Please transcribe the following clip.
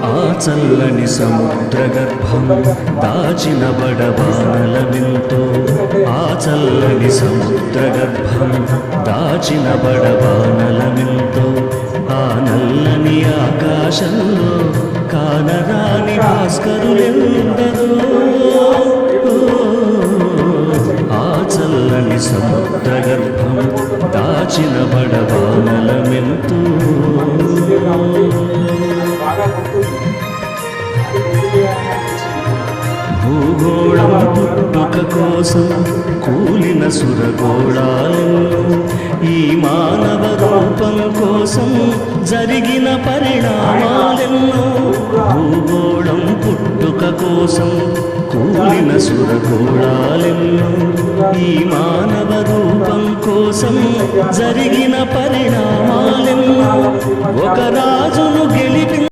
ఆ చల్లని సముద్ర గర్భం దాచిన బడబానలమెంతో, ఆ చల్లని సముద్ర గర్భం దాచిన బడబానలమెంతో, ఆ నల్లని ఆకాశంలో కానరాని భాస్కరులెందరో, ఆ చల్లని సముద్ర గర్భం దాచిన బడబానలమెంతో. భూగోళం పుట్టుక కోసం కూలిన సురగోళాలెన్నో, ఈ మానవ రూపం కోసం జరిగిన పరిణామాలెన్నో. భూగోళం పుట్టుక కోసం కూలిన సురగోళాలెన్నో, ఈ మానవ రూపం కోసం జరిగిన పరిణామాలెన్నో. ఒక రాజును గెలిపి